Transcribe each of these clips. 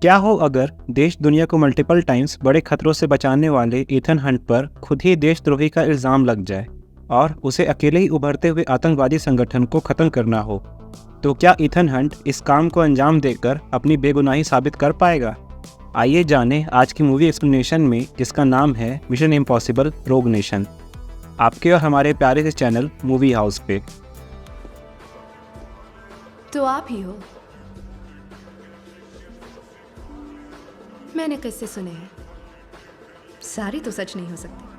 क्या हो अगर देश दुनिया को मल्टीपल टाइम्स बड़े खतरों से बचाने वाले ईथन हंट पर खुद ही देशद्रोही का इल्जाम लग जाए और उसे अकेले ही उभरते हुए आतंकवादी संगठन को खत्म करना हो, तो क्या ईथन हंट इस काम को अंजाम देकर अपनी बेगुनाही साबित कर पाएगा? आइए जानें आज की मूवी एक्सप्लेनेशन में, जिसका नाम है मिशन इम्पॉसिबल रोग नेशन, आपके और हमारे प्यारे से चैनल मूवी हाउस पे। तो आप ही हो। मैंने किससे सुने हैं, सारी तो सच नहीं हो सकती।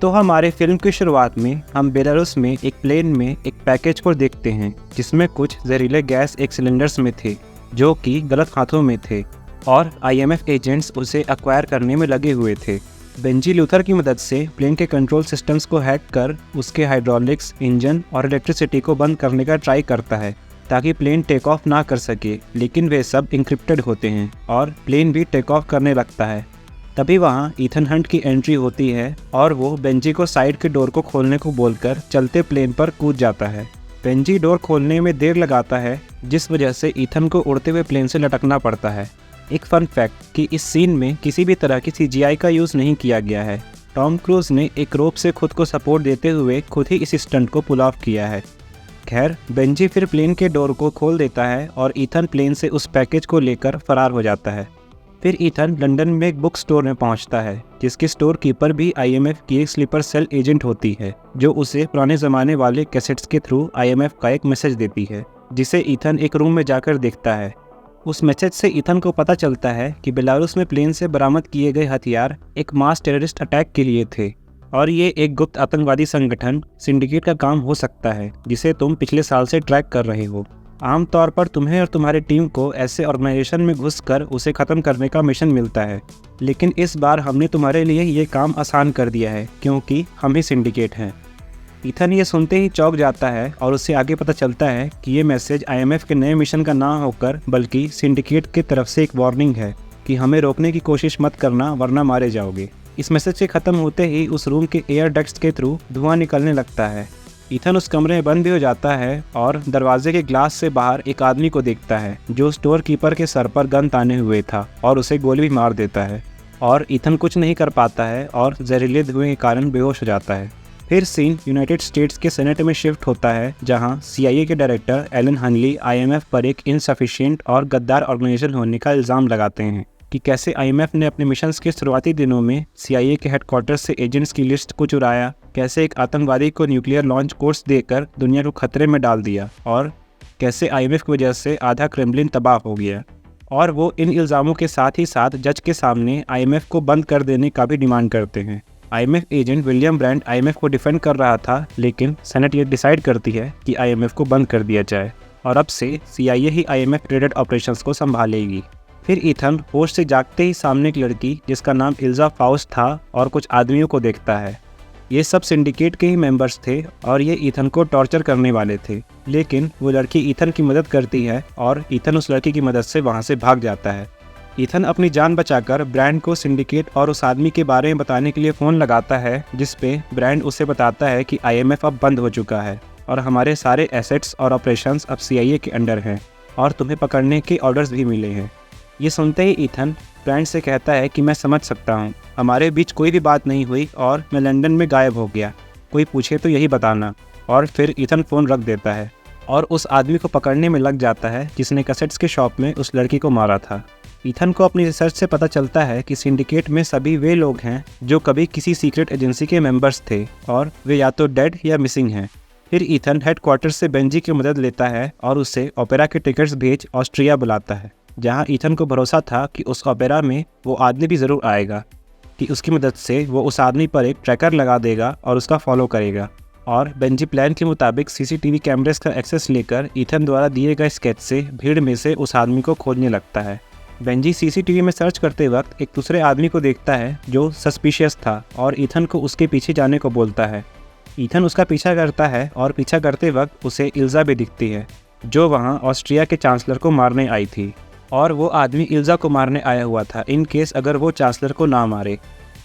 तो हमारे फिल्म की शुरुआत में हम बेलारूस में एक प्लेन में एक पैकेज को देखते हैं जिसमें कुछ जहरीले गैस एक सिलेंडर्स में थे जो कि गलत हाथों में थे और आईएमएफ एजेंट्स उसे एक्वायर करने में लगे हुए थे। बेंजी लूथर की मदद से प्लेन के कंट्रोल सिस्टम्स को हैक कर उसके हाइड्रोलिक्स, इंजन और इलेक्ट्रिसिटी को बंद करने का ट्राई करता है ताकि प्लेन टेक ऑफ ना कर सके, लेकिन वे सब इंक्रिप्टेड होते हैं और प्लेन भी टेक ऑफ करने लगता है। तभी वहाँ ईथन हंट की एंट्री होती है और वो बेंजी को साइड के डोर को खोलने को बोलकर चलते प्लेन पर कूद जाता है। बेंजी डोर खोलने में देर लगाता है, जिस वजह से ईथन को उड़ते हुए प्लेन से लटकना पड़ता है। एक फन फैक्ट कि इस सीन में किसी भी तरह की सीजीआई का यूज़ नहीं किया गया है। टॉम क्रूज ने एक रोप से खुद को सपोर्ट देते हुए खुद ही इस स्टंट को पुल ऑफ किया है। खैर, बेंजी फिर प्लेन के डोर को खोल देता है और ईथन प्लेन से उस पैकेज को लेकर फरार हो जाता है। फिर ईथन लंदन में एक बुक स्टोर में पहुंचता है, जिसकी स्टोर कीपर भी आईएमएफ की एक स्लीपर सेल एजेंट होती है, जो उसे पुराने ज़माने वाले कैसेट्स के थ्रू आईएमएफ का एक मैसेज देती है, जिसे ईथन एक रूम में जाकर देखता है। उस मैसेज से ईथन को पता चलता है कि बेलारूस में प्लेन से बरामद किए गए हथियार एक मास टेररिस्ट अटैक के लिए थे और ये एक गुप्त आतंकवादी संगठन सिंडिकेट का काम हो सकता है, जिसे तुम पिछले साल से ट्रैक कर रहे हो। आमतौर पर तुम्हें और तुम्हारी टीम को ऐसे ऑर्गेनाइजेशन में घुसकर उसे ख़त्म करने का मिशन मिलता है, लेकिन इस बार हमने तुम्हारे लिए ये काम आसान कर दिया है क्योंकि हम ही सिंडिकेट हैं। ईथन ये सुनते ही चौंक जाता है और उससे आगे पता चलता है कि ये मैसेज आईएमएफ के नए मिशन का ना होकर बल्कि सिंडिकेट की तरफ से एक वार्निंग है कि हमें रोकने की कोशिश मत करना वरना मारे जाओगे। इस मैसेज के ख़त्म होते ही उस रूम के एयर डक्ट्स के थ्रू धुआं निकलने लगता है। ईथन उस कमरे में बंद भी हो जाता है और दरवाजे के ग्लास से बाहर एक आदमी को देखता है जो स्टोर कीपर के सर पर गन ताने हुए था और उसे गोली भी मार देता है और ईथन कुछ नहीं कर पाता है और जहरीले धुएं के कारण बेहोश हो जाता है। फिर सीन यूनाइटेड स्टेट्स के सेनेट में शिफ्ट होता है, जहां सीआईए के डायरेक्टर एलन हनली आईएमएफ पर एक इनसफिशिएंट और गद्दार ऑर्गेनाइजेशन होने का इल्ज़ाम लगाते हैं कि कैसे आईएमएफ ने अपने मिशंस के शुरुआती दिनों में सीआईए के हेडक्वार्टर से एजेंट्स की लिस्ट को चुराया, कैसे एक आतंकवादी को न्यूक्लियर लॉन्च कोर्स देकर दुनिया को खतरे में डाल दिया और कैसे आईएमएफ की वजह से आधा क्रेमलिन तबाह हो गया। और वो इन इल्ज़ामों के साथ ही साथ जज के सामने आईएमएफ को बंद कर देने का भी डिमांड करते हैं। IMF agent William brand IMF को डिफेंड कर रहा था, लेकिन सेनेट ये डिसाइड करती है कि आईएमएफ को बंद कर दिया जाए और अब से सीआईए ही आईएमएफ रिलेटेड ऑपरेशंस को संभालेगी। फिर ईथन होश से जागते ही सामने एक लड़की जिसका नाम इल्जा फाउस्ट था और कुछ आदमियों को देखता है। ये सब सिंडिकेट के ही मेंबर्स थे और ये ईथन को टॉर्चर करने वाले थे, लेकिन वो लड़की ईथन की मदद करती है और ईथन उस लड़की की मदद से वहाँ से भाग जाता है। ईथन अपनी जान बचाकर ब्रांड को सिंडिकेट और उस आदमी के बारे में बताने के लिए फ़ोन लगाता है, जिस पे ब्रांड उसे बताता है कि आईएमएफ अब बंद हो चुका है और हमारे सारे एसेट्स और ऑपरेशंस अब सीआईए के अंडर हैं और तुम्हें पकड़ने के ऑर्डर्स भी मिले हैं। ये सुनते ही ईथन ब्रांड से कहता है कि मैं समझ सकता हूँ, हमारे बीच कोई भी बात नहीं हुई और मैं लंदन में गायब हो गया, कोई पूछे तो यही बताना। और फिर ईथन फ़ोन रख देता है और उस आदमी को पकड़ने में लग जाता है जिसने कैसेट्स के शॉप में उस लड़की को मारा था। ईथन को अपनी रिसर्च से पता चलता है कि सिंडिकेट में सभी वे लोग हैं जो कभी किसी सीक्रेट एजेंसी के मेंबर्स थे और वे या तो डेड या मिसिंग हैं। फिर ईथन हेडक्वार्टर से बेंजी की मदद लेता है और उसे ओपेरा के टिकट्स भेज ऑस्ट्रिया बुलाता है, जहां ईथन को भरोसा था कि उस ओपेरा में वो आदमी भी ज़रूर आएगा, कि उसकी मदद से वो उस आदमी पर एक ट्रैकर लगा देगा और उसका फॉलो करेगा। और बेंजी प्लान के मुताबिक सीसीटीवी कैमरेस का एक्सेस लेकर ईथन द्वारा दिए गए स्केच से भीड़ में से उस आदमी को खोजने लगता है, बेंजी सीसीटीवी में सर्च करते वक्त एक दूसरे आदमी को देखता है जो सस्पिशियस था और ईथन को उसके पीछे जाने को बोलता है। ईथन उसका पीछा करता है और पीछा करते वक्त उसे इल्जा भी दिखती है जो वहाँ ऑस्ट्रिया के चांसलर को मारने आई थी, और वो आदमी इल्जा को मारने आया हुआ था इन केस अगर वो चांसलर को ना मारे।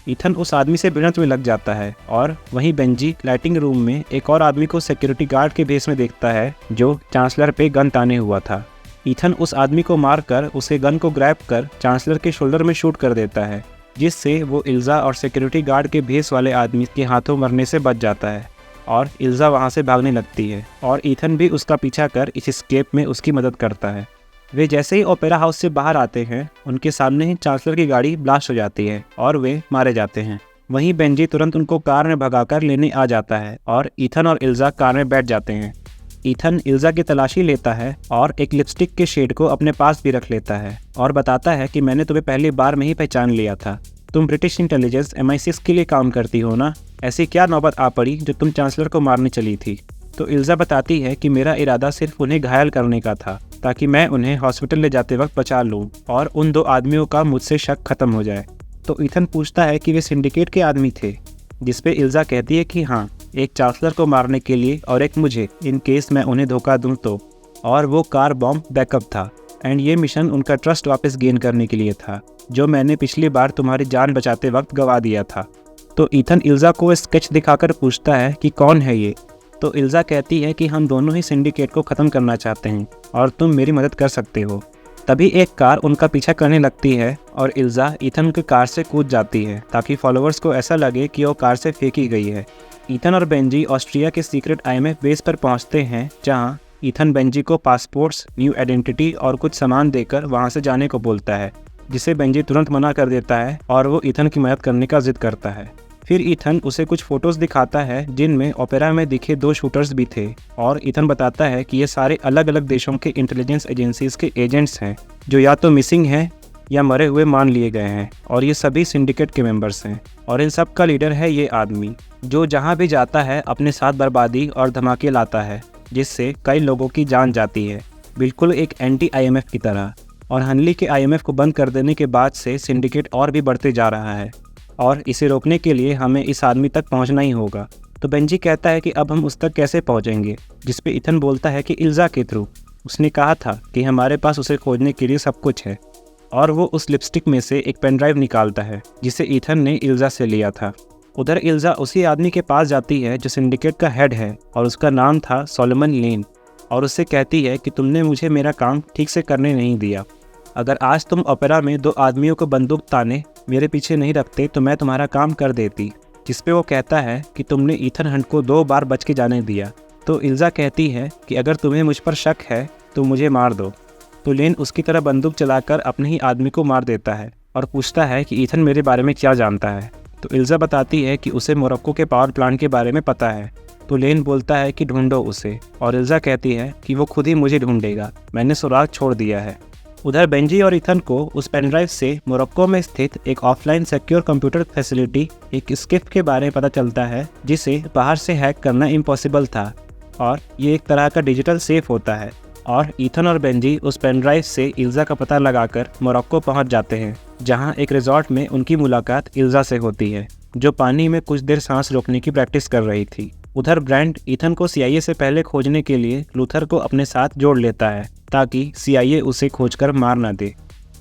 ईथन उस आदमी से भिड़ंत में लग जाता है और वहीं बेंजी लाइटिंग रूम में एक और आदमी को सिक्योरिटी गार्ड के भेस में देखता है जो चांसलर पे गन ताने हुआ था। ईथन उस आदमी को मारकर उसे गन को ग्रैब कर चांसलर के शोल्डर में शूट कर देता है, जिससे वो इल्जा और सिक्योरिटी गार्ड के भेस वाले आदमी के हाथों मरने से बच जाता है और इल्जा वहाँ से भागने लगती है और ईथन भी उसका पीछा कर इस एस्केप में उसकी मदद करता है। वे जैसे ही ओपेरा हाउस से बाहर आते हैं उनके सामने ही चांसलर की गाड़ी ब्लास्ट हो जाती है और वे मारे जाते हैं। वहीं बेंजी तुरंत उनको कार में भगाकर लेने आ जाता है और ईथन और इल्जा कार में बैठ जाते हैं। ईथन इल्जा की तलाशी लेता है और एक लिपस्टिक के शेड को अपने पास भी रख लेता है और बताता है कि मैंने तुम्हें पहली बार में ही पहचान लिया था, तुम ब्रिटिश इंटेलिजेंस MI6 के लिए काम करती हो ना, ऐसी क्या नौबत आ पड़ी जो तुम चांसलर को मारने चली थी। तो इल्जा बताती है कि मेरा इरादा सिर्फ उन्हें घायल करने का था ताकि मैं उन्हें हॉस्पिटल ले जाते वक्त बचा लूं और उन दो आदमियों का मुझसे शक खत्म हो जाए। तो ईथन पूछता है कि वे सिंडिकेट के आदमी थे, जिसपे इल्जा कहती है कि हाँ, एक चांसलर को मारने के लिए और एक मुझे इन केस मैं उन्हें धोखा दूं तो, और वो कार बॉम्ब बैकअप था एंड ये मिशन उनका ट्रस्ट वापस गेन करने के लिए था जो मैंने पिछली बार तुम्हारी जान बचाते वक्त गवा दिया था। तो ईथन इल्जा को स्केच दिखाकर पूछता है कि कौन है ये। तो इल्जा कहती है कि हम दोनों ही सिंडिकेट को ख़त्म करना चाहते हैं और तुम मेरी मदद कर सकते हो। तभी एक कार उनका पीछा करने लगती है और इल्जा ईथन की कार से कूद जाती है ताकि फॉलोअर्स को ऐसा लगे कि वो कार से फेंकी गई है। ईथन और बेंजी ऑस्ट्रिया के सीक्रेट IMF बेस पर पहुंचते हैं जहां ईथन बेंजी को पासपोर्ट्स, न्यू आइडेंटिटी और कुछ सामान देकर वहां से जाने को बोलता है, जिसे बेंजी तुरंत मना कर देता है और वो ईथन की मदद करने का जिद करता है। फिर ईथन उसे कुछ फोटोज दिखाता है जिनमें ओपेरा में दिखे 2 शूटर्स भी थे और ईथन बताता है कि ये सारे अलग अलग देशों के इंटेलिजेंस एजेंसीज के एजेंट्स हैं जो या तो मिसिंग हैं या मरे हुए मान लिए गए हैं और ये सभी सिंडिकेट के मेंबर्स हैं और इन सब का लीडर है ये आदमी जो जहाँ भी जाता है अपने साथ बर्बादी और धमाके लाता है जिससे कई लोगों की जान जाती है, बिल्कुल एक एंटी IMF की तरह। और हनली के IMF को बंद कर देने के बाद से सिंडिकेट और भी बढ़ते जा रहा है और इसे रोकने के लिए हमें इस आदमी तक पहुंचना ही होगा। तो बेंजी कहता है कि अब हम उस तक कैसे पहुंचेंगे, जिस पे ईथन बोलता है कि इल्जा के थ्रू। उसने कहा था कि हमारे पास उसे खोजने के लिए सब कुछ है और वो उस लिपस्टिक में से एक पेन ड्राइव निकालता है जिसे ईथन ने इल्जा से लिया था। उधर इल्जा उसी आदमी के पास जाती है जो सिंडिकेट का हेड है और उसका नाम था सोलोमन लेन और उससे कहती है कि तुमने मुझे मेरा काम ठीक से करने नहीं दिया। अगर आज तुम ओपेरा में 2 आदमियों को बंदूक ताने मेरे पीछे नहीं रखते तो मैं तुम्हारा काम कर देती, जिसपे वो कहता है कि तुमने ईथन हंट को 2 बार बच के जाने दिया। तो इल्जा कहती है कि अगर तुम्हें मुझ पर शक है तो मुझे मार दो। तो लेन उसकी तरह बंदूक चलाकर अपने ही आदमी को मार देता है और पूछता है कि ईथन मेरे बारे में क्या जानता है। तो इल्जा बताती है कि उसे मोरक्को के पावर प्लांट के बारे में पता है। तो लेन बोलता है कि ढूंढो उसे और इल्जा कहती है कि वो खुद ही मुझे ढूंढेगा, मैंने सुराग छोड़ दिया है। उधर बेंजी और ईथन को उस पेनड्राइव से मोरक्को में स्थित एक ऑफलाइन सिक्योर कंप्यूटर फैसिलिटी, एक स्किफ के बारे में पता चलता है जिसे बाहर से हैक करना इम्पॉसिबल था और ये एक तरह का डिजिटल सेफ होता है। और ईथन और बेंजी उस पेनड्राइव से इल्जा का पता लगाकर मोरक्को पहुंच जाते हैं जहां एक रिजॉर्ट में उनकी मुलाकात इल्जा से होती है जो पानी में कुछ देर सांस रोकने की प्रैक्टिस कर रही थी। उधर ब्रांड ईथन को CIA से पहले खोजने के लिए लूथर को अपने साथ जोड़ लेता है ताकि CIA उसे खोजकर मार ना दे।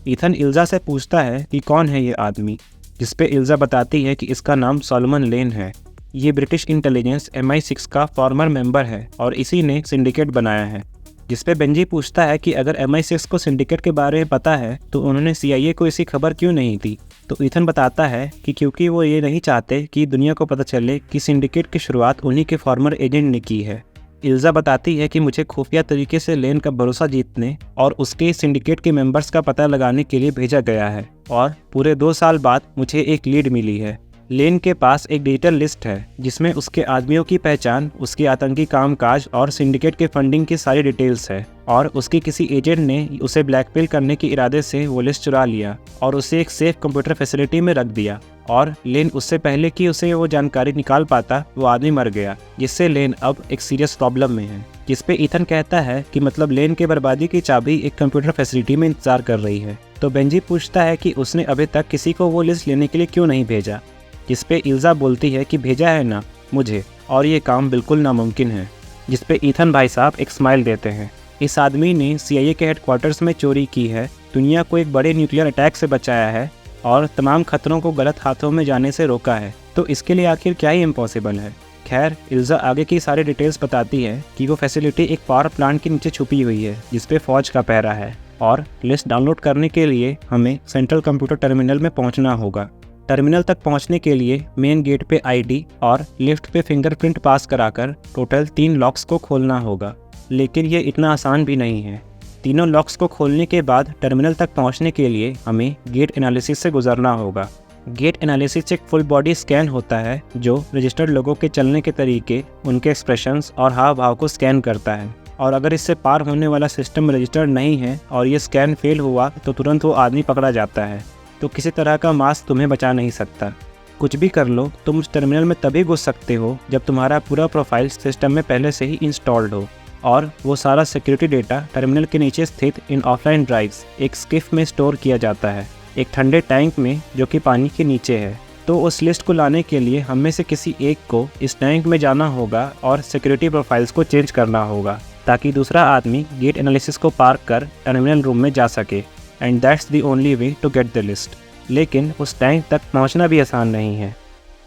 ईथन इल्जा से पूछता है कि कौन है ये आदमी, जिसपे इल्जा बताती है कि इसका नाम सोलोमन लेन है। ये ब्रिटिश इंटेलिजेंस MI6 का फॉर्मर मेंबर है और इसी ने सिंडिकेट बनाया है। जिसपे बेंजी पूछता है कि अगर MI6 को सिंडिकेट के बारे में पता है तो उन्होंने CIA को इसी खबर क्यों नहीं दी। तो ईथन बताता है कि क्योंकि वो ये नहीं चाहते कि दुनिया को पता चले कि सिंडिकेट की शुरुआत उन्हीं के फॉर्मर एजेंट ने की है। इल्जा बताती है कि मुझे खुफिया तरीके से लेन का भरोसा जीतने और उसके सिंडिकेट के मेंबर्स का पता लगाने के लिए भेजा गया है और पूरे 2 साल बाद मुझे एक लीड मिली है। लेन के पास एक डिजिटल लिस्ट है जिसमें उसके आदमियों की पहचान, उसके आतंकी कामकाज और सिंडिकेट के फंडिंग की सारी डिटेल्स है और उसके किसी एजेंट ने उसे ब्लैकमेल करने के इरादे से वो लिस्ट चुरा लिया और उसे एक सेफ कंप्यूटर फैसिलिटी में रख दिया। और लेन उससे पहले कि उसे वो जानकारी निकाल पाता वो आदमी मर गया, जिससे लेन अब एक सीरियस प्रॉब्लम में है। जिसपे ईथन कहता है कि मतलब लेन के बर्बादी की चाबी एक कंप्यूटर फैसिलिटी में इंतजार कर रही है तो बेंजी पूछता है कि उसने अभी तक किसी को वो लिस्ट लेने के लिए क्यों नहीं भेजा, जिस पे इल्जा बोलती है कि भेजा है ना मुझे, और ये काम बिल्कुल नामुमकिन है। जिस पे ईथन भाई साहब एक स्माइल देते हैं। इस आदमी ने CIA के हेडक्वार्टर्स में चोरी की है, दुनिया को एक बड़े न्यूक्लियर अटैक से बचाया है और तमाम खतरों को गलत हाथों में जाने से रोका है, तो इसके लिए आखिर क्या ही इम्पॉसिबल है। खैर, इल्जा आगे की सारी डिटेल्स बताती है कि वो फैसिलिटी एक पावर प्लांट के नीचे छुपी हुई है जिस पे फौज का पहरा है, और लिस्ट डाउनलोड करने के लिए हमें सेंट्रल कंप्यूटर टर्मिनल में पहुंचना होगा। टर्मिनल तक पहुंचने के लिए मेन गेट पे ID और लिफ्ट पे फिंगरप्रिंट पास कराकर टोटल 3 लॉक्स को खोलना होगा। लेकिन ये इतना आसान भी नहीं है। तीनों लॉक्स को खोलने के बाद टर्मिनल तक पहुंचने के लिए हमें गेट एनालिसिस से गुजरना होगा। गेट एनालिसिस एक फुल बॉडी स्कैन होता है जो रजिस्टर्ड लोगों के चलने के तरीके, उनके एक्सप्रेशंस और हाव भाव को स्कैन करता है, और अगर इससे पार होने वाला सिस्टम रजिस्टर्ड नहीं है और ये स्कैन फेल हुआ तो तुरंत वो आदमी पकड़ा जाता है। तो किसी तरह का मास्क तुम्हें बचा नहीं सकता। कुछ भी कर लो, तुम उस टर्मिनल में तभी घुस सकते हो जब तुम्हारा पूरा प्रोफाइल सिस्टम में पहले से ही इंस्टॉल्ड हो, और वो सारा सिक्योरिटी डेटा टर्मिनल के नीचे स्थित इन ऑफलाइन ड्राइव्स एक स्किफ में स्टोर किया जाता है, एक ठंडे टैंक में जो कि पानी के नीचे है। तो उस लिस्ट को लाने के लिए हम में से किसी एक को इस टैंक में जाना होगा और सिक्योरिटी प्रोफाइल्स को चेंज करना होगा ताकि दूसरा आदमी गेट एनालिसिस को पार कर टर्मिनल रूम में जा सके। And that's the only way to get the list. लेकिन उस टैंक तक पहुंचना भी आसान नहीं है।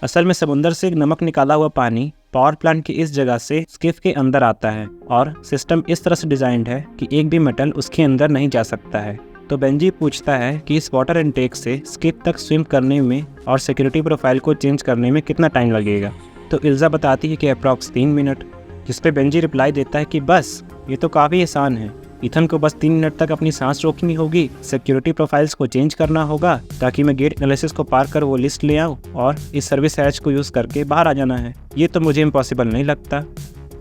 असल में समुंदर से नमक निकाला हुआ पानी पावर प्लांट की इस जगह से स्किफ के अंदर आता है, और सिस्टम इस तरह से डिज़ाइंड है कि एक भी मेटल उसके अंदर नहीं जा सकता है। तो बेंजी पूछता है कि इस वाटर इनटेक से स्किफ तक स्विम करने में और सिक्योरिटी प्रोफाइल को चेंज करने में कितना टाइम लगेगा। तो इल्जा बताती है कि अप्रॉक्स 3 मिनट, जिस पे बेंजी रिप्लाई देता है कि बस ये तो काफ़ी आसान है। ईथन को बस 3 मिनट तक अपनी सांस रोकनी होगी, सिक्योरिटी प्रोफाइल्स को चेंज करना होगा ताकि मैं गेट एनालिसिस को पार कर वो लिस्ट ले आऊँ, और इस सर्विस हैच को यूज़ करके बाहर आ जाना है। ये तो मुझे इम्पॉसिबल नहीं लगता।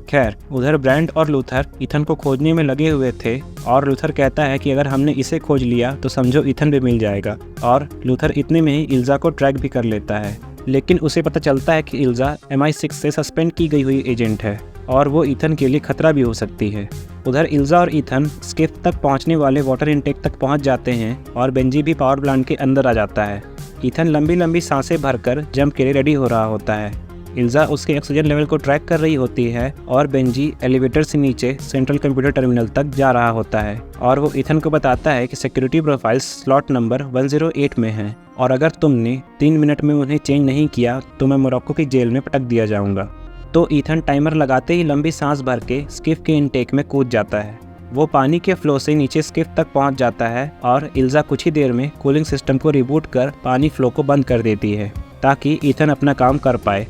खैर, उधर ब्रांड और लूथर ईथन को खोजने में लगे हुए थे, और लूथर कहता है कि अगर हमने इसे खोज लिया तो समझो ईथन भी मिल जाएगा, और लूथर इतने में ही इल्जा को ट्रैक भी कर लेता है। लेकिन उसे पता चलता है कि इल्जा MI6 से सस्पेंड की गई हुई एजेंट है और वो ईथन के लिए खतरा भी हो सकती है। उधर इल्जा और ईथन स्किफ तक पहुंचने वाले वाटर इनटेक तक पहुंच जाते हैं और बेंजी भी पावर प्लांट के अंदर आ जाता है। ईथन लंबी लंबी सांसें भरकर जंप के लिए रेडी हो रहा होता है। इल्जा उसके ऑक्सीजन लेवल को ट्रैक कर रही होती है और बेंजी एलिवेटर से नीचे सेंट्रल कंप्यूटर टर्मिनल तक जा रहा होता है, और वो ईथन को बताता है कि सिक्योरिटी प्रोफाइल्स स्लॉट नंबर 108 में है, और अगर तुमने 3 मिनट में उन्हें चेंज नहीं किया तो मैं मोरक्को की जेल में पटक दिया जाऊंगा। तो ईथन टाइमर लगाते ही लंबी सांस भर के स्किफ के इनटेक में कूद जाता है। वो पानी के फ्लो से नीचे स्किफ तक पहुंच जाता है, और इल्जा कुछ ही देर में कूलिंग सिस्टम को रिबूट कर पानी फ्लो को बंद कर देती है ताकि ईथन अपना काम कर पाए।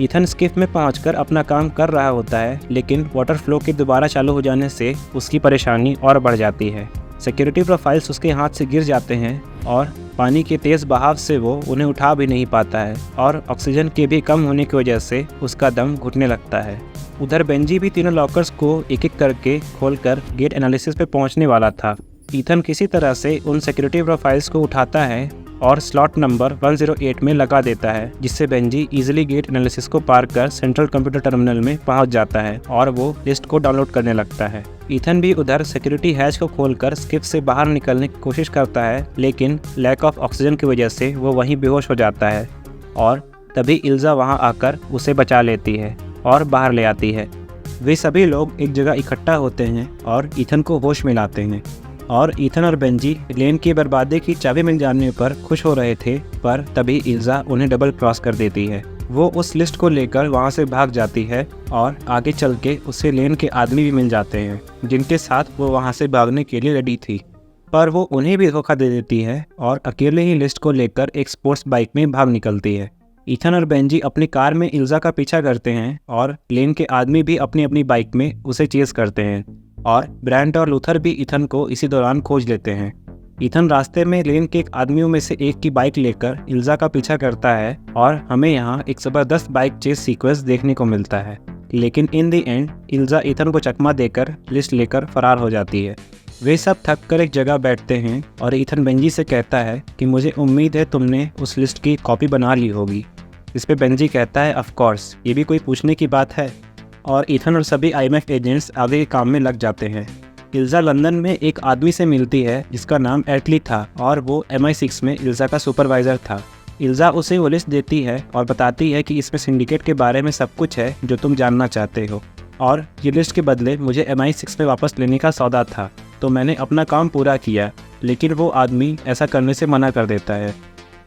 ईथन स्किफ में पहुंचकर अपना काम कर रहा होता है, लेकिन वाटर फ्लो के दोबारा चालू हो जाने से उसकी परेशानी और बढ़ जाती है। सिक्योरिटी प्रोफाइल्स उसके हाथ से गिर जाते हैं और पानी के तेज़ बहाव से वो उन्हें उठा भी नहीं पाता है, और ऑक्सीजन के भी कम होने की वजह से उसका दम घुटने लगता है। उधर बेंजी भी तीनों लॉकर्स को एक एक करके खोलकर गेट एनालिसिस पे पहुंचने वाला था। ईथन किसी तरह से उन सिक्योरिटी प्रोफाइल्स को उठाता है और स्लॉट नंबर 108 में लगा देता है, जिससे बेंजी इजीली गेट एनालिसिस को पार कर सेंट्रल कंप्यूटर टर्मिनल में पहुंच जाता है और वो लिस्ट को डाउनलोड करने लगता है। ईथन भी उधर सिक्योरिटी हैच को खोलकर स्किप से बाहर निकलने की कोशिश करता है, लेकिन लैक ऑफ ऑक्सीजन की वजह से वो वहीं बेहोश हो जाता है, और तभी इल्जा वहां आकर उसे बचा लेती है और बाहर ले आती है। वे सभी लोग एक जगह इकट्ठा होते हैं और ईथन को होश में लाते हैं, और ईथन और बेंजी लेन की बर्बादी की चाबी मिल जाने पर खुश हो रहे थे, पर तभी इल्जा उन्हें डबल क्रॉस कर देती है। वो उस लिस्ट को लेकर वहाँ से भाग जाती है, और आगे चल के उसे लेन के आदमी भी मिल जाते हैं जिनके साथ वो वहाँ से भागने के लिए रेडी थी, पर वो उन्हें भी धोखा दे देती है और अकेले ही लिस्ट को लेकर एक स्पोर्ट्स बाइक में भाग निकलती है। ईथन और बेंजी अपनी कार में इल्जा का पीछा करते हैं, और लेन के आदमी भी अपनी अपनी बाइक में उसे चेस करते हैं, और ब्रांड और लूथर भी ईथन को इसी दौरान खोज लेते हैं। ईथन रास्ते में लेन के आदमियों में से एक की बाइक लेकर इल्जा का पीछा करता है, और हमें यहाँ एक ज़बरदस्त बाइक चेस सीक्वेंस देखने को मिलता है। लेकिन इन दी एंड इल्जा ईथन को चकमा देकर लिस्ट लेकर फरार हो जाती है। वे सब थक कर एक जगह बैठते हैं, और ईथन बेंजी से कहता है कि मुझे उम्मीद है तुमने उस लिस्ट की कॉपी बना ली होगी। इस पे बेंजी कहता है ऑफ कोर्स, ये भी कोई पूछने की बात है। और ईथन और सभी IMF एजेंट्स आगे के काम में लग जाते हैं। इल्जा लंदन में एक आदमी से मिलती है जिसका नाम एटली था और वो MI6 में इल्जा का सुपरवाइज़र था। इल्जा उसे वो लिस्ट देती है और बताती है कि इसमें सिंडिकेट के बारे में सब कुछ है जो तुम जानना चाहते हो, और ये लिस्ट के बदले मुझे MI6 में वापस लेने का सौदा था, तो मैंने अपना काम पूरा किया। लेकिन वो आदमी ऐसा करने से मना कर देता है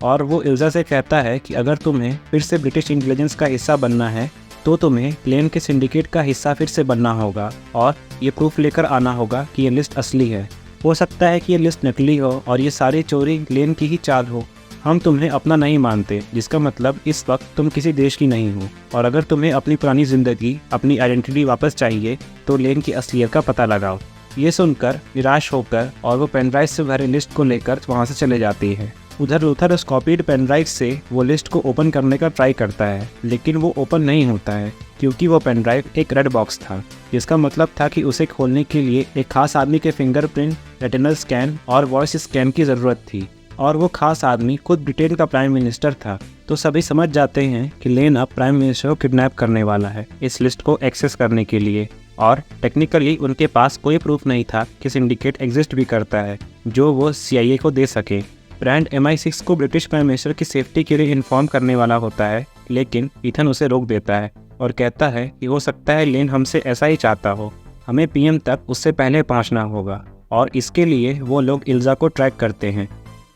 और वो इल्जा से कहता है कि अगर तुम्हें फिर से ब्रिटिश इंटेलिजेंस का हिस्सा बनना है तो तुम्हें लेन के सिंडिकेट का हिस्सा फिर से बनना होगा और ये प्रूफ लेकर आना होगा कि ये लिस्ट असली है। हो सकता है कि ये लिस्ट नकली हो और ये सारी चोरी लेन की ही चाल हो। हम तुम्हें अपना नहीं मानते, जिसका मतलब इस वक्त तुम किसी देश की नहीं हो, और अगर तुम्हें अपनी पुरानी ज़िंदगी, अपनी आइडेंटिटी वापस चाहिए तो लेन की असलियत का पता लगाओ। ये सुनकर निराश होकर और वो पेनड्राइव से भरे लिस्ट को लेकर वहाँ से चले जाती है। उधर लूथर उस कॉपीड पेनड्राइव से वो लिस्ट को ओपन करने का ट्राई करता है, लेकिन वो ओपन नहीं होता है क्योंकि वो पेनड्राइव एक रेड बॉक्स था, जिसका मतलब था कि उसे खोलने के लिए एक खास आदमी के फिंगरप्रिंट, रेटिनल स्कैन और वॉइस स्कैन की ज़रूरत थी, और वो खास आदमी खुद ब्रिटेन का प्राइम मिनिस्टर था। तो सभी समझ जाते हैं कि लेन अब प्राइम मिनिस्टर को किडनैप करने वाला है इस लिस्ट को एक्सेस करने के लिए, और टेक्निकली उनके पास कोई प्रूफ नहीं था कि सिंडिकेट एग्जिस्ट भी करता है जो वो CIA को दे सके। ब्रांड MI6 को ब्रिटिश प्राइम मिनिस्टर की सेफ्टी के लिए इन्फॉर्म करने वाला होता है, लेकिन ईथन उसे रोक देता है और कहता है कि हो सकता है लेन हमसे ऐसा ही चाहता हो, हमें PM तक उससे पहले पहुंचना होगा, और इसके लिए वो लोग इल्जा को ट्रैक करते हैं।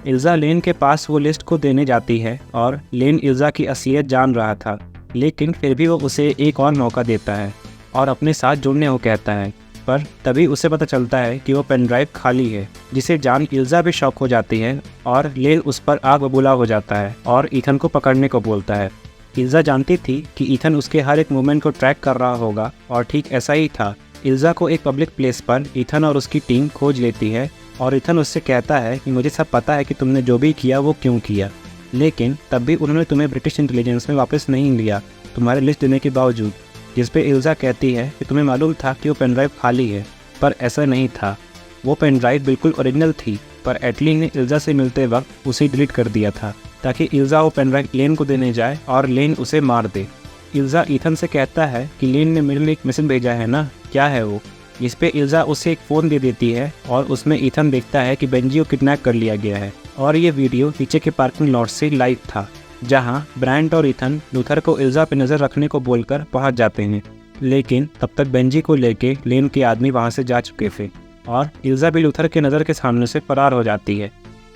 इल्जा लेन के पास वो लिस्ट को देने जाती है और लेन इल्जा की असलियत जान रहा था, लेकिन फिर भी वो उसे एक और मौका देता है और अपने साथ जुड़ने को कहता है। पर तभी उसे पता चलता है कि वो पेनड्राइव खाली है, जिसे जान इल्जा भी शॉक हो जाती है और लेन उस पर आग बबूला हो जाता है और ईथन को पकड़ने को बोलता है। इल्जा जानती थी कि ईथन उसके हर एक मूवमेंट को ट्रैक कर रहा होगा, और ठीक ऐसा ही था। इल्जा को एक पब्लिक प्लेस पर ईथन और उसकी टीम खोज लेती है और ईथन उससे कहता है कि मुझे सब पता है कि तुमने जो भी किया वो क्यों किया, लेकिन तब भी उन्होंने तुम्हें ब्रिटिश इंटेलिजेंस में वापस नहीं लिया तुम्हारे लिस्ट देने के बावजूद। जिस पे इल्जा कहती है कि तुम्हें मालूम था कि वो पेनड्राइव खाली है, पर ऐसा नहीं था। वो पेनड्राइव बिल्कुल ओरिजिनल थी, पर एटली ने इल्जा से मिलते वक्त उसे डिलीट कर दिया था ताकि इल्जा वो पेनड्राइव लेन को देने जाए और लेन उसे मार दे। इल्जा ईथन से कहता है कि लेन ने मेरे लिए एक मैसेज भेजा है ना, क्या है वो। इस पे इल्जा उसे एक फ़ोन दे देती है और उसमें ईथन देखता है कि बेंजी को किडनैप कर लिया गया है, और ये वीडियो पीछे के पार्किंग लॉट से लाइव था, जहां ब्रांट और ईथन लूथर को इल्जा पे नज़र रखने को बोलकर पहुंच जाते हैं। लेकिन तब तक बेंजी को लेके लेन के आदमी वहां से जा चुके थे और इल्जा भी लूथर के नज़र के सामने से फरार हो जाती है।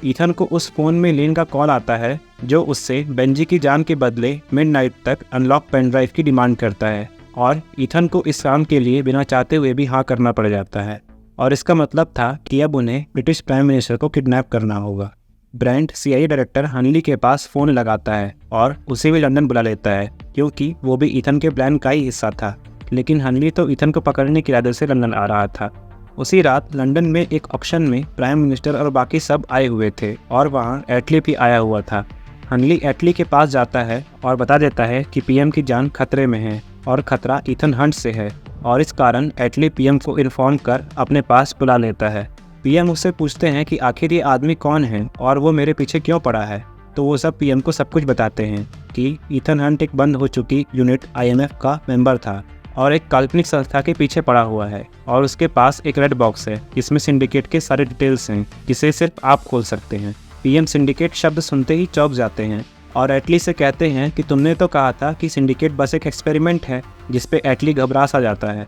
ईथन को उस फ़ोन में लेन का कॉल आता है जो उससे बेंजी की जान के बदले मिडनाइट तक अनलॉक पेन ड्राइव की डिमांड करता है, और ईथन को इस काम के लिए बिना चाहते हुए भी हाँ करना पड़ जाता है, और इसका मतलब था कि अब उन्हें ब्रिटिश प्राइम मिनिस्टर को किडनैप करना होगा। ब्रेंट CIA डायरेक्टर हनली के पास फ़ोन लगाता है और उसे भी लंदन बुला लेता है क्योंकि वो भी ईथन के प्लान का ही हिस्सा था, लेकिन हनली तो ईथन को पकड़ने के इरादे से लंदन आ रहा था। उसी रात लंदन में एक ऑक्शन में प्राइम मिनिस्टर और बाकी सब आए हुए थे और वहाँ एटली भी आया हुआ था। हनली एटली के पास जाता है और बता देता है कि PM की जान खतरे में है और खतरा ईथन हंट से है, और इस कारण एटली PM को इन्फॉर्म कर अपने पास बुला लेता है। PM उससे पूछते हैं कि आखिर ये आदमी कौन है और वो मेरे पीछे क्यों पड़ा है, तो वो सब PM को सब कुछ बताते हैं कि ईथन हंट एक बंद हो चुकी यूनिट IMF का मेंबर था और एक काल्पनिक संस्था के पीछे पड़ा हुआ है, और उसके पास एक रेड बॉक्स है जिसमें सिंडिकेट के सारे डिटेल्स हैं जिसे सिर्फ आप खोल सकते हैं। PM सिंडिकेट शब्द सुनते ही चौंक जाते हैं और एटली से कहते हैं कि तुमने तो कहा था कि सिंडिकेट बस एक एक्सपेरिमेंट है, जिस पे एटली घबरा सा जाता है।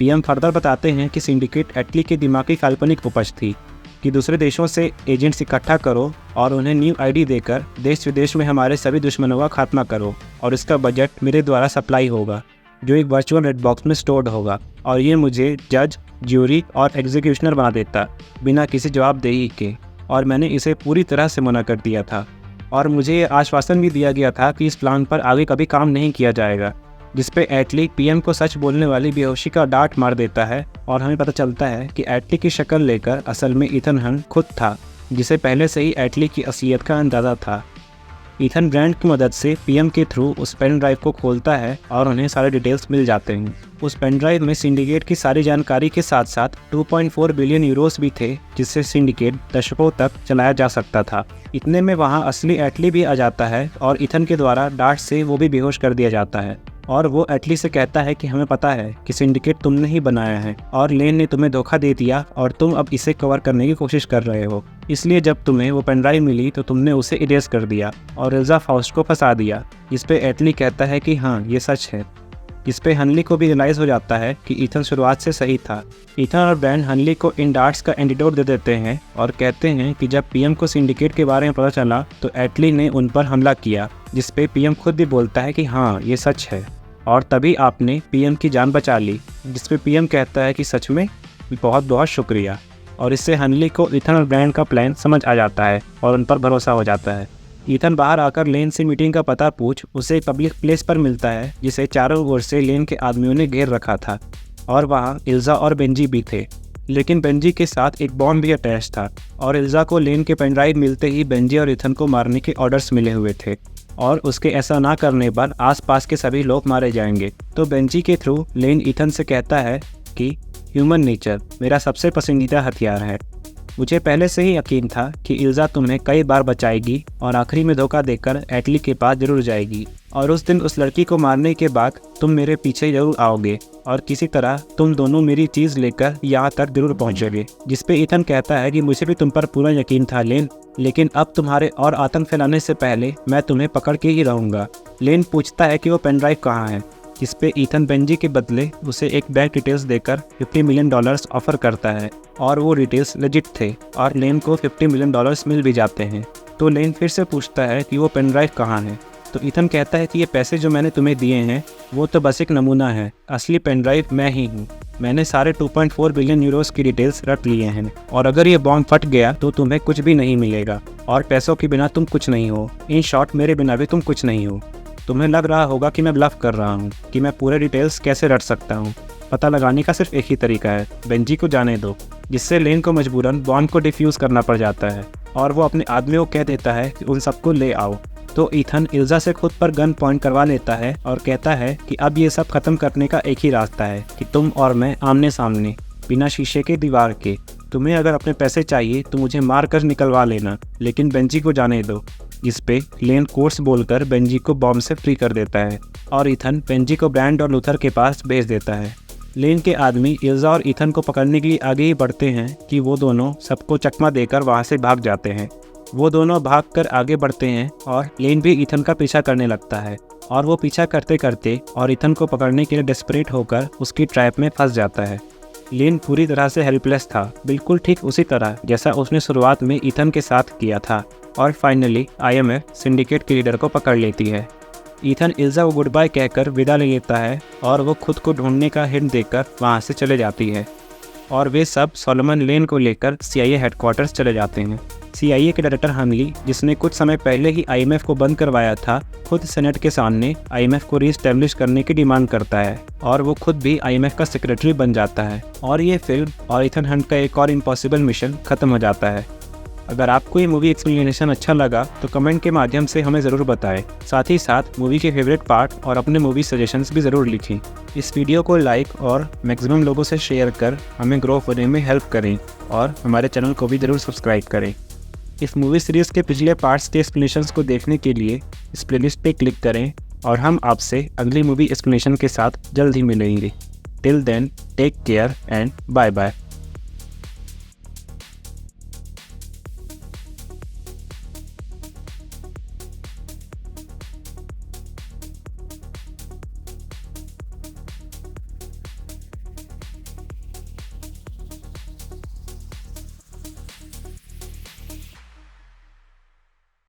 PM फर्दर बताते हैं कि सिंडिकेट एटली की दिमागी काल्पनिक उपज थी कि दूसरे देशों से एजेंट्स इकट्ठा करो और उन्हें न्यू ID देकर देश विदेश में हमारे सभी दुश्मनों का खात्मा करो, और इसका बजट मेरे द्वारा सप्लाई होगा जो एक वर्चुअल रेड बॉक्स में स्टोर्ड होगा, और ये मुझे जज, ज्यूरी और एग्जीक्यूशनर बना देता बिना किसी जवाबदेही के, और मैंने इसे पूरी तरह से मना कर दिया था, और मुझे ये आश्वासन भी दिया गया था कि इस प्लान पर आगे कभी काम नहीं किया जाएगा। जिस पे एटली PM को सच बोलने वाली बेहोशी का डांट मार देता है, और हमें पता चलता है कि एटली की शक्ल लेकर असल में ईथन हंट खुद था, जिसे पहले से ही एटली की असलियत का अंदाज़ा था। ईथन ब्रांड की मदद से PM के थ्रू उस पेन ड्राइव को खोलता है और उन्हें सारे डिटेल्स मिल जाते हैं। उस पेन ड्राइव में सिंडिकेट की सारी जानकारी के साथ साथ 2.4 बिलियन यूरोस भी थे, जिससे सिंडिकेट दशकों तक चलाया जा सकता था। इतने में वहाँ असली एटली भी आ जाता है और ईथन के द्वारा डांट से वो भी बेहोश कर दिया जाता है। और वो एटली से कहता है कि हमें पता है कि सिंडिकेट तुमने ही बनाया है और लेन ने तुम्हें धोखा दे दिया और तुम अब इसे कवर करने की कोशिश कर रहे हो। इसलिए जब तुम्हें वो पेनड्राइव मिली तो तुमने उसे इरेज कर दिया और इल्जा फाउस्ट को फंसा दिया। इस पे एटली कहता है कि हाँ ये सच है। इस पे हनली को भी रियलाइज़ हो जाता है कि ईथन शुरुआत से सही था। ईथन और ब्रैंड हनली को इन डार्ट्स का एंटीडोट दे देते हैं और कहते हैं कि जब पीएम को सिंडिकेट के बारे में पता चला तो एटली ने उन पर हमला किया, जिस पे पीएम खुद भी बोलता है कि हाँ ये सच है और तभी आपने पीएम की जान बचा ली। जिस पे पीएम कहता है कि सच में बहुत बहुत शुक्रिया। और इससे हनली को ईथन और ब्रैंड का प्लान समझ आ जाता है और उन पर भरोसा हो जाता है। ईथन बाहर आकर लेन से मीटिंग का पता पूछ उसे एक पब्लिक प्लेस पर मिलता है जिसे चारों ओर से लेन के आदमियों ने घेर रखा था और वहाँ इल्जा और बेंजी भी थे, लेकिन बेंजी के साथ एक बॉम्ब भी अटैच था और इल्जा को लेन के पेनड्राइव मिलते ही बेंजी और ईथन को मारने के ऑर्डर्स मिले हुए थे और उसके ऐसा ना करने पर आसपास के सभी लोग मारे जाएंगे। तो बेंजी के थ्रू लेन ईथन से कहता है कि ह्यूमन नेचर मेरा सबसे पसंदीदा हथियार है। मुझे पहले से ही यकीन था कि इल्जा तुम्हें कई बार बचाएगी और आखिरी में धोखा देकर एटली के पास जरूर जाएगी और उस दिन उस लड़की को मारने के बाद तुम मेरे पीछे जरूर आओगे और किसी तरह तुम दोनों मेरी चीज़ लेकर यहाँ तक जरूर पहुँचोगे। जिस पे ईथन कहता है कि मुझे भी तुम पर पूरा यकीन था लेन, लेकिन अब तुम्हारे और आतंक फैलाने से पहले मैं तुम्हें पकड़ के ही रहूँगा। लेन पूछता है कि वो पेनड्राइव कहाँ है, जिस पे ईथन बेंजी के बदले उसे एक बैंक डिटेल्स देकर $50 मिलियन ऑफर करता है और वो डिटेल्स लेजिट थे और लेन को $50 मिलियन मिल भी जाते हैं। तो लेन फिर से पूछता है कि वो पेनड्राइव कहाँ है, तो ईथन कहता है कि ये पैसे जो मैंने तुम्हें दिए हैं वो तो बस एक नमूना है, असली पेनड्राइव मैं ही हूँ। मैंने सारे 2.4 बिलियन यूरोस की डिटेल्स रख लिए हैं और अगर ये बॉम्ब फट गया तो तुम्हें कुछ भी नहीं मिलेगा और पैसों के बिना तुम कुछ नहीं हो। इन शॉर्ट मेरे बिना भी तुम कुछ नहीं हो। तुम्हें लग रहा होगा कि मैं ब्लफ कर रहा हूँ कि मैं पूरे डिटेल्स कैसे रट सकता हूँ। पता लगाने का सिर्फ एक ही तरीका है, बेंजी को जाने दो। जिससे लेन को मजबूरन बॉम्ब को डिफ्यूज़ करना पड़ जाता है और वो अपने आदमियों को कह देता है कि उन सबको ले आओ। तो ईथन इल्जा से खुद पर गन पॉइंट करवा लेता है और कहता है कि अब ये सब खत्म करने का एक ही रास्ता है कि तुम और मैं आमने सामने, बिना शीशे के दीवार के। तुम्हें अगर अपने पैसे चाहिए तो मुझे मार कर निकलवा लेना, लेकिन बेंजी को जाने दो। इस पे लेन कोर्स बोलकर बेंजी को बॉम्ब से फ्री कर देता है और ईथन बेंजी को ब्रैंड और लूथर के पास भेज देता है। लेन के आदमी इल्जा और ईथन को पकड़ने के लिए आगे ही बढ़ते हैं कि वो दोनों सबको चकमा देकर वहाँ से भाग जाते हैं। वो दोनों भागकर आगे बढ़ते हैं और लेन भी ईथन का पीछा करने लगता है और वो पीछा करते करते और ईथन को पकड़ने के लिए डेस्परेट होकर उसकी ट्रैप में फंस जाता है। लेन पूरी तरह से हेल्पलेस था, बिल्कुल ठीक उसी तरह जैसा उसने शुरुआत में ईथन के साथ किया था। और फाइनली IMF सिंडिकेट के लीडर को पकड़ लेती है। ईथन इल्जा को गुड बाय कहकर विदा ले लेता है और वो खुद को ढूंढने का हिंट देकर वहाँ से चले जाती है और वे सब सोलोमन लेन को लेकर CIA हेडक्वार्टर्स चले जाते हैं। CIA के डायरेक्टर हनली, जिसने कुछ समय पहले ही IMF को बंद करवाया था, खुद सेनेट के सामने IMF को रीस्टैब्लिश करने की डिमांड करता है और वो खुद भी IMF का सेक्रेटरी बन जाता है और ये फिल्म और ईथन हंट का एक और इम्पॉसिबल मिशन खत्म हो जाता है। अगर आपको ये मूवी एक्सप्लेनेशन अच्छा लगा तो कमेंट के माध्यम से हमें ज़रूर बताएं। साथ ही साथ मूवी के फेवरेट पार्ट और अपने मूवी सजेशंस भी ज़रूर लिखें। इस वीडियो को लाइक और मैक्सिमम लोगों से शेयर कर हमें ग्रो होने में हेल्प करें और हमारे चैनल को भी ज़रूर सब्सक्राइब करें। इस मूवी सीरीज़ के पिछले पार्ट्स के एक्सप्लेनेशंस को देखने के लिए इस प्लेलिस्ट पे क्लिक करें और हम आपसे अगली मूवी एक्सप्लेनेशन के साथ जल्द ही मिलेंगे। Till then take care and bye bye.